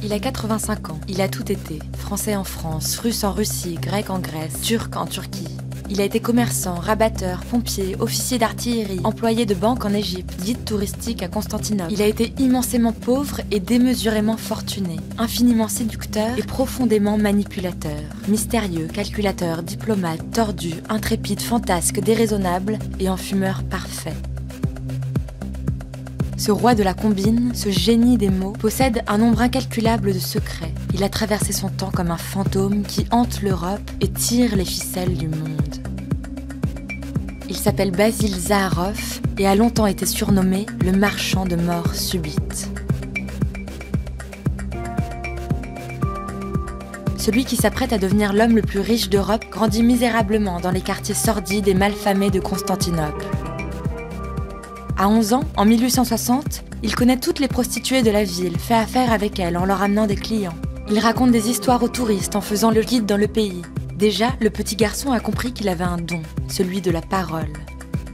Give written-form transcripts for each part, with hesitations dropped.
Il a 85 ans, il a tout été. Français en France, russe en Russie, grec en Grèce, turc en Turquie. Il a été commerçant, rabatteur, pompier, officier d'artillerie, employé de banque en Égypte, guide touristique à Constantinople. Il a été immensément pauvre et démesurément fortuné, infiniment séducteur et profondément manipulateur. Mystérieux, calculateur, diplomate, tordu, intrépide, fantasque, déraisonnable et enfumeur parfait. Ce roi de la combine, ce génie des mots, possède un nombre incalculable de secrets. Il a traversé son temps comme un fantôme qui hante l'Europe et tire les ficelles du monde. Il s'appelle Basil Zaharoff et a longtemps été surnommé le marchand de mort subite. Celui qui s'apprête à devenir l'homme le plus riche d'Europe grandit misérablement dans les quartiers sordides et malfamés de Constantinople. À 11 ans, en 1860, il connaît toutes les prostituées de la ville, fait affaire avec elles en leur amenant des clients. Il raconte des histoires aux touristes en faisant le guide dans le pays. Déjà, le petit garçon a compris qu'il avait un don, celui de la parole.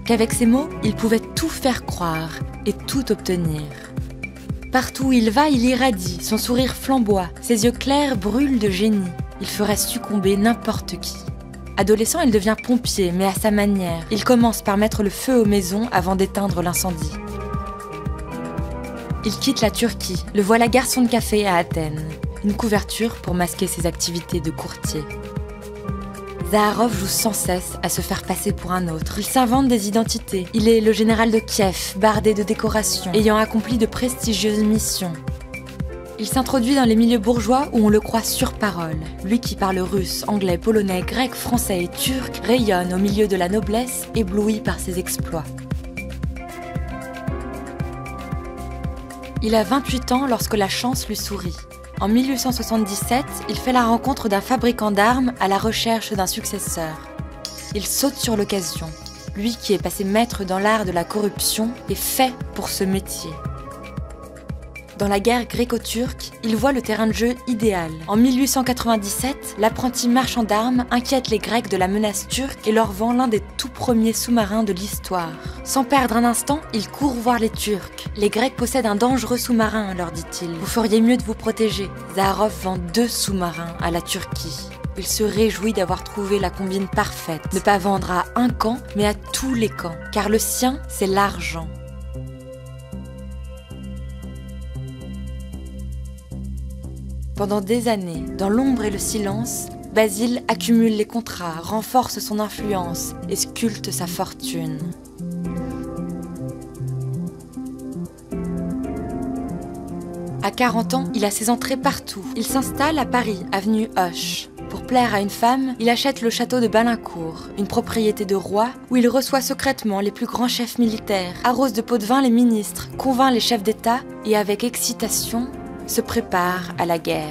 Qu'avec ses mots, il pouvait tout faire croire et tout obtenir. Partout où il va, il irradie, son sourire flamboie, ses yeux clairs brûlent de génie. Il ferait succomber n'importe qui. Adolescent, il devient pompier, mais à sa manière. Il commence par mettre le feu aux maisons avant d'éteindre l'incendie. Il quitte la Turquie, le voilà garçon de café à Athènes. Une couverture pour masquer ses activités de courtier. Zaharoff joue sans cesse à se faire passer pour un autre. Il s'invente des identités. Il est le général de Kiev, bardé de décorations, ayant accompli de prestigieuses missions. Il s'introduit dans les milieux bourgeois où on le croit sur parole. Lui qui parle russe, anglais, polonais, grec, français et turc rayonne au milieu de la noblesse, ébloui par ses exploits. Il a 28 ans lorsque la chance lui sourit. En 1877, il fait la rencontre d'un fabricant d'armes à la recherche d'un successeur. Il saute sur l'occasion. Lui qui est passé maître dans l'art de la corruption est fait pour ce métier. Dans la guerre gréco-turque, il voit le terrain de jeu idéal. En 1897, l'apprenti marchand d'armes inquiète les Grecs de la menace turque et leur vend l'un des tout premiers sous-marins de l'histoire. Sans perdre un instant, il court voir les Turcs. Les Grecs possèdent un dangereux sous-marin, leur dit-il. Vous feriez mieux de vous protéger. Zaharoff vend 2 sous-marins à la Turquie. Il se réjouit d'avoir trouvé la combine parfaite. Ne pas vendre à un camp, mais à tous les camps. Car le sien, c'est l'argent. Pendant des années, dans l'ombre et le silence, Basil accumule les contrats, renforce son influence et sculpte sa fortune. À 40 ans, il a ses entrées partout. Il s'installe à Paris, avenue Hoche. Pour plaire à une femme, il achète le château de Balincourt, une propriété de roi où il reçoit secrètement les plus grands chefs militaires, arrose de pots de vin les ministres, convainc les chefs d'État et avec excitation, se prépare à la guerre.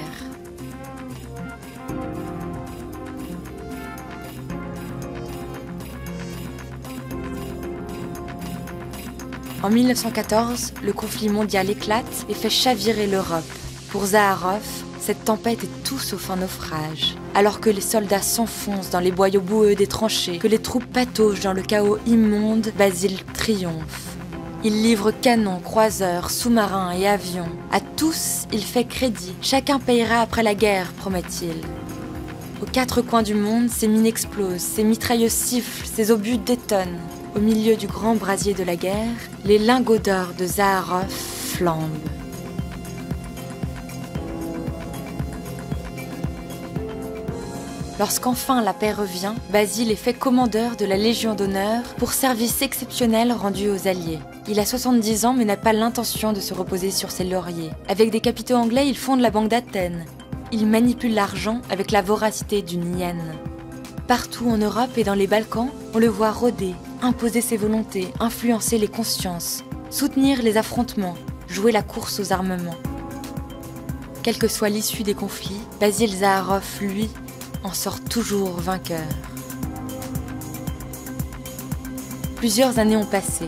En 1914, le conflit mondial éclate et fait chavirer l'Europe. Pour Zaharoff, cette tempête est tout sauf un naufrage. Alors que les soldats s'enfoncent dans les boyaux boueux des tranchées, que les troupes pataugent dans le chaos immonde, Basil triomphe. Il livre canons, croiseurs, sous-marins et avions. À tous, il fait crédit. Chacun payera après la guerre, promet-il. Aux 4 coins du monde, ses mines explosent, ses mitrailleuses sifflent, ses obus détonnent. Au milieu du grand brasier de la guerre, les lingots d'or de Zaharoff flambent. Lorsqu'enfin la paix revient, Basil est fait commandeur de la Légion d'honneur pour service exceptionnel rendu aux Alliés. Il a 70 ans mais n'a pas l'intention de se reposer sur ses lauriers. Avec des capitaux anglais, il fonde la Banque d'Athènes. Il manipule l'argent avec la voracité d'une hyène. Partout en Europe et dans les Balkans, on le voit rôder, imposer ses volontés, influencer les consciences, soutenir les affrontements, jouer la course aux armements. Quelle que soit l'issue des conflits, Basil Zaharoff, lui, en sort toujours vainqueur. Plusieurs années ont passé.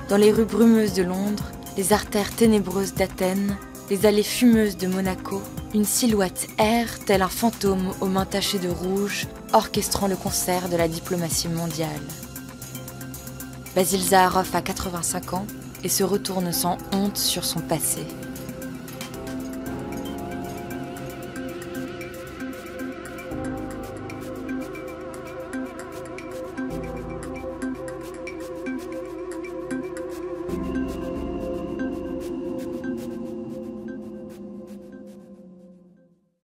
Dans les rues brumeuses de Londres, les artères ténébreuses d'Athènes, les allées fumeuses de Monaco, une silhouette erre tel un fantôme aux mains tachées de rouge, orchestrant le concert de la diplomatie mondiale. Basil Zaharoff a 85 ans et se retourne sans honte sur son passé.